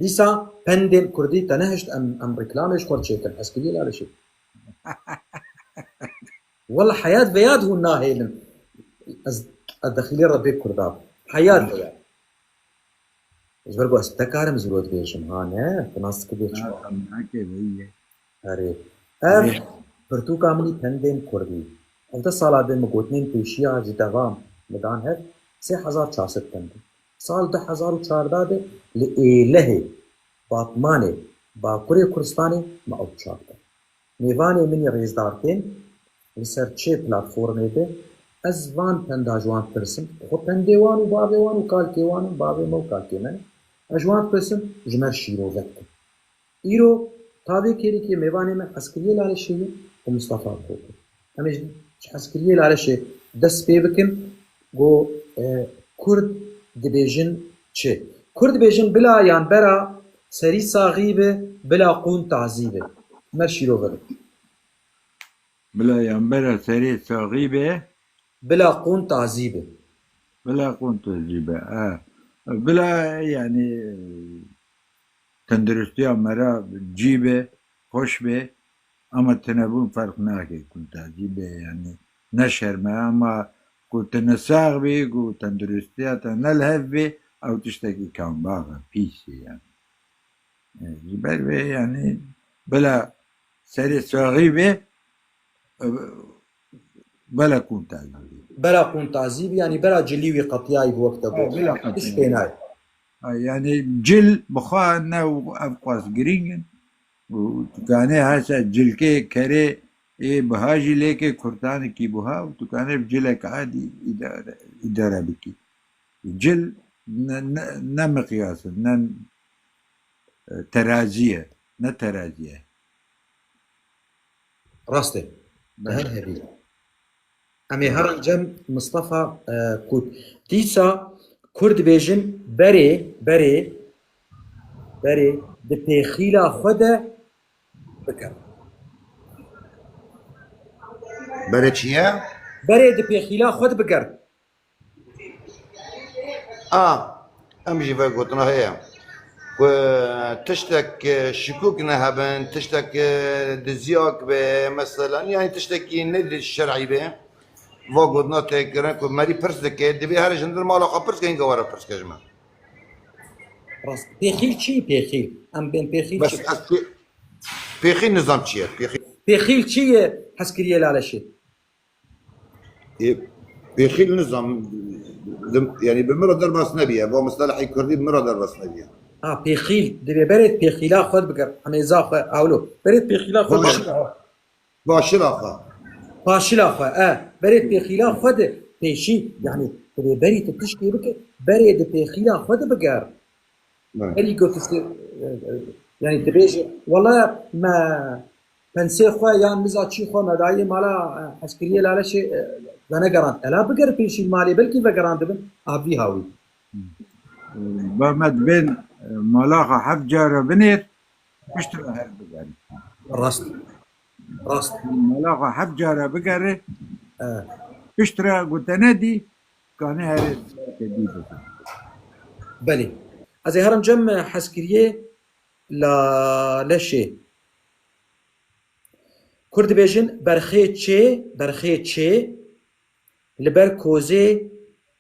دیسا پندên Kurdî te nehişt em reklamê ji xwe çêkin hezkiriyê lalişê. Wela heyat veyad hûn nahêlin. Ez dexîlê re bê Kurda heyat veyad. Ji ber ku ez tekarim zirot bêjim ha ne tu nas dikibê çi herê ev pirtûka min î pendên Kurdî. Hevdeh sala bê min gotinên pêşiya ji devam midan hev 3400 pend. Sal 2014 de li Êlihê Batmanê Bakurê Kurdistanê me ew çap kir. Mêvanê min ê rêzdartên li ser çê platformê de ez van penda ji wan pirsim xwe pendê wan û bavê wan û kalkê wan in bavê me û kalkê me ne ez ji wan pirsim ji me şîrovek kin. Îro tavê kêrîkê mêvanê me hezkiriyê Lalişê ye û Mistefa Kokû. Em ê ji hezkiriyê Lalişê dest pê bikin got Kurd dibêjin çi? Kurd dibêjin bila yan bera serî saxî be bila qûn tazî be. Me şîrovek بلا ينبرا سري صغيبة bila qûn tazî be. بلا كنت جيبة بلا يعني تندرستي مرا جيبة خوش به أما تنبون فرق ناكي كنت جيبة يعني نشر ما أما كنت نساغ بي كنت تندرستي تنلهف بي أو تشتكي كان باغا بيسي يعني جيبة بي يعني بلا سري صغيبة بلا كنت عزيزي بلا qûn tazî be yani bela cilî wî qetiyayî bi wekte got. بلا Hiç قطع pê nayê. يعني جل بخوانا وأبقاس جرينجن وتكاني هسا جلكي كري إيه بهاجي ليكي كردان كي بها وتكاني بجلك عادي إدارة بكي جل نا مقياس نا ترازية نا ترازية Rast e. Her hebî. Em ê herin cem Mistefa Kût. Dîsa Kurd dibêjin berê di pêxîla xwe de bikin. Berê çi ye? Berê di pêxîla xwe de bikin. Em jî ve gotina heye ku tiştek şikûk nehebin, tiştek diziyak be meselan yani tiştekî nedî şerعî be va gotina têkirin ku merî pirs dike divê her jindir mala xwe pirs kirin gewere pirs ke ji me. Rast. Pêxîl çi pêxîl? Em bên pêxîl Bes çi? ez pêxî nizam çi ye? Pêxîl çi ye hezkiriyê Lalişê? Pêxîl nizam yani bi mira derbas nebiye va mustelahê Kurdî bi mira derbas nebiye. Pêxîl divê berê pêxîla xwe bikin. Hemêza xwe ewlo. Berê pêxîla xwe bikin. Başira xwe. Paşila xwe berê pêxîla xwe de pêşî yani divê berî tu tiştê bike berê di pêxîla xwe de biger. Berî got yani dibêje wala me pensê xwe yan miza çî xwe me dayê mala hezkiriyê Lalişê venegerand. Ela biger pêşî malê belkî vegerandibin avî hawî. بمد بين ملاقة حف جارة بنير اشترى هر بقري Rast. Rast. ملاقة حف جارة بقري اشترى قلت نادي كان هر جديد Belê. Ez ê herim cem hezkiriyê Lalişê. Kurd dibêjin berxê çê li ber kozê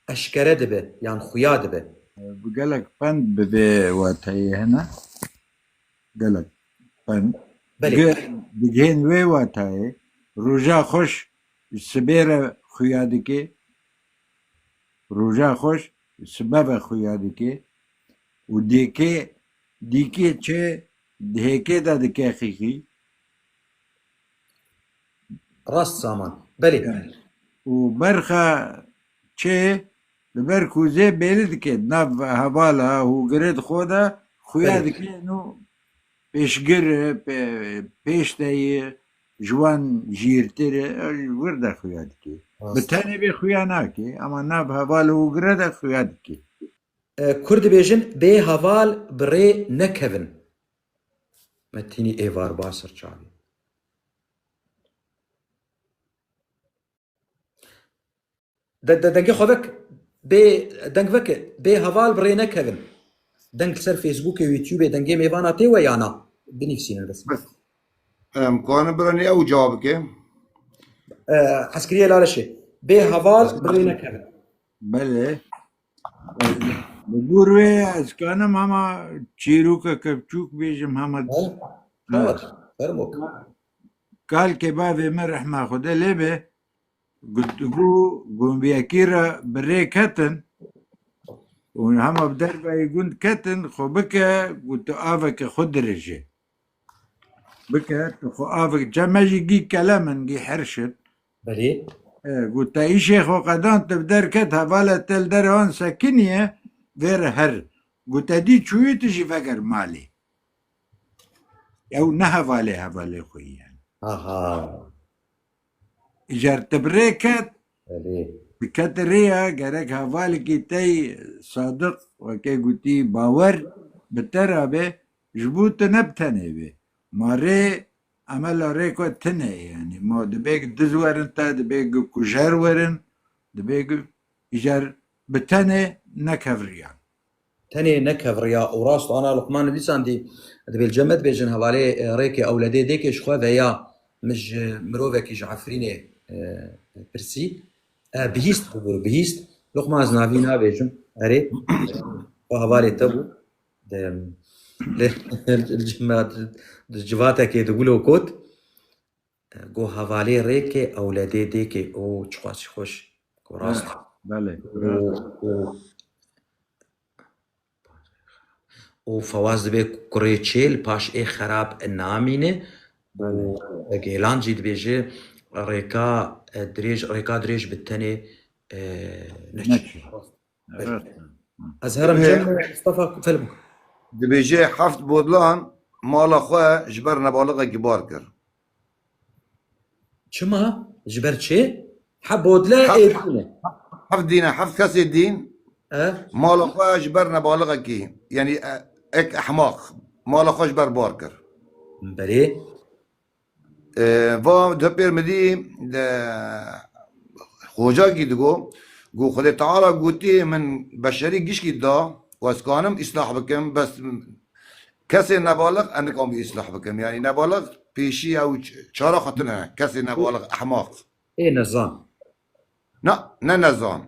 eşkere dibe yan xuya dibe. بقالك بند بذي واتي هنا قالك بند Belê. بجين وي واتي رجا خوش سبيرة خيادكي رجا خوش سبب خيادكي وديكي چه دهيكي دا دكي خيخي Rast saman. Belê. وبرخا چه لبركوزي بيلدكي ناف هبالا وقريد خودا خيادكي نو بيشقر بيشتاي جوان جيرتر وردا خيادكي بتاني بي خياناكي اما ناف هبالا وقريد خيادكي Kurd dibêjin bê heval bi rê nekevin. Me tînî êvar basir çavî. Dengê xwe vek bê deng veke bê heval bi rê nekevin. دنگ سر فيسبوك ويوتيوب دنگي ميوانا تي ويانا بنفسينا بس بس مكان براني او جوابك عسكرية لا شيء بي هفال برينا كذا بله بگوروی از کنم همه چیروک کبچوک بیجم همه شاوت فرموك قال که باوی من رحمه خوده لبه قوم بیاکیرا بری کتن و همه بدر بای گوند کتن خو بکه قلت آفك خود رجه بكت خو آفك جمجي جي كلامن جي حرشت بلي قلت اي شيخ وقدان تبدر كت هفالة تل درهان ساكنية غير هر قلت دي شوية تجي فكر مالي او هفالي خوي يعني اها اجار تبريكت بلي بكتريا قرك هفالي كي تي صادق وكي قلتي باور بترابه جبوت نبتني به ماري عمل ريكو تنه يعني ما دبيك دزورن تا دبيك كجار ورن دبيك اجار بتنه نكفريا تاني نكهف رياء وراست انا لقمان بلسان دي دبي الجمد بيجن هوالي ريكي اولادي ديكي شخوا ذيا مش مروفك جعفريني برسي بهيست بقول بهيست لقمان زنافينا بيجن اري وهوالي تبو الجماد الجواتا كي تقولوا كوت جو هوالي ريكي اولادي ديكي او تشخواش خوش وراست بله وفواز دبي كوريتشيل باش اي خراب النامينه جيلان جيد بيجي ريكا دريج بالتاني نحكي ازهر مجمع مصطفى فيلم دبيجي حفت بودلان مال اخوه جبر نبالغه كبار كر شما جبرت شي حبود لا ايه حفت دينا حفت كاسي الدين مال اخوه جبر نبالغه كي يعني اك احماق مال اخوه جبر باركر بلي و دبير مدي خوجا کی دگو گو خدا تعالی گوتی من بشری گیش کی دا واسكانم اصلاح بكم بس كسي نبالغ انك قوم اصلاح بكم يعني نبالغ بيشي او شارع خطنا كسي نبالغ احماق ايه نظام لا نظام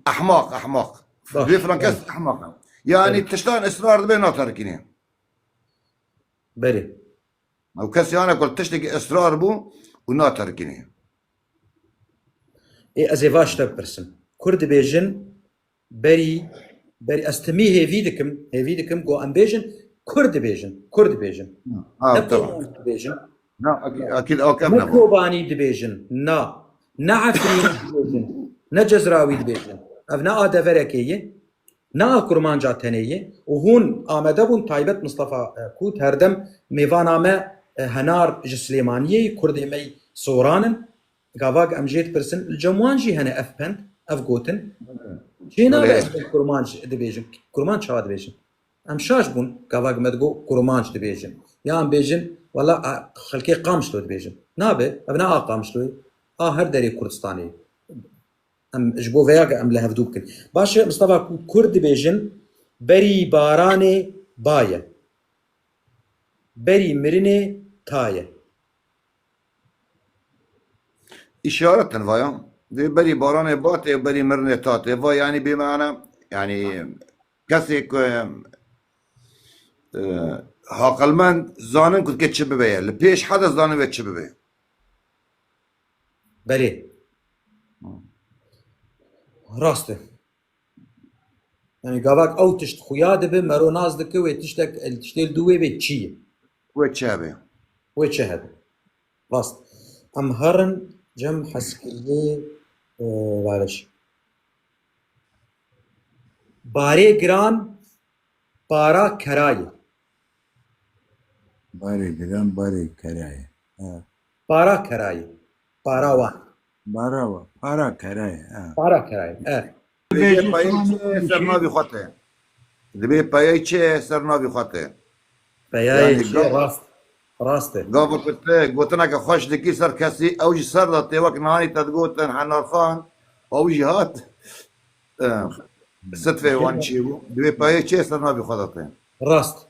احماق بيفرن كس احماق يعني تشتغل اصرار بين ناطركينه بلي او كسي انا قلت تشتكي اصرار بو وناطركينه ايه ازيفاش تبرسن كرد بيجن بري استمي هيفيدكم جو ام بيجن كرد بيجن طبعا بيجن لا اكيد اوكي نكوباني دبيجن نعفرين دبيجن نجزراوي دبيجن ابناء دفركيه نا كرمانجا تنيه وهون آمدبون تايبت مصطفى كوت هردم ميفانامه هنار جسليمانيه كردي مي صورانن قافاق امجيت برسن الجموانجي هنا افبند افغوتن جينا بس كرمانج دبيجن كرمانج شاد دبيجن ام شاش بون قافاق مدغو كرمانج دبيجن يا ام بيجن والله خلكي قامشلو دبيجن نابه ابناء قامشلو هر دري كردستاني ام جبو فيا ام لهف دوبكن باش مصطفى كرد بيجن بري باراني بايا بري مرني تايا إشارة فايا دي بري باران باتي بري مرنة تاتي فا يعني بمعنى يعني كسيك هاقلمان زانن كنت كتشبه بيه لبيش حدا زانن بيتشبه بيه بلي راسته يعني قاباك او تشت خويا دبي مرو ناز دك وتشتك تشتيل دوي بتشي وتشابه وتشهد راست ام هرن جم حسكلي معلش باري جران بارا كراي باري جرام باري كراي بارا كراي بارا وان بارا كراي بارا كراي دبي بايتشي سرنا بخطه دبي بايتشي سرنا بخطه بياي راسته قابل قلت لك خوش دكي سر كسي اوجي سر لطي وقت نهاني تدقوت حنار خان اوجي هات صدفه وان چی بو دوی پای چه سر نابی خودتين ڕاست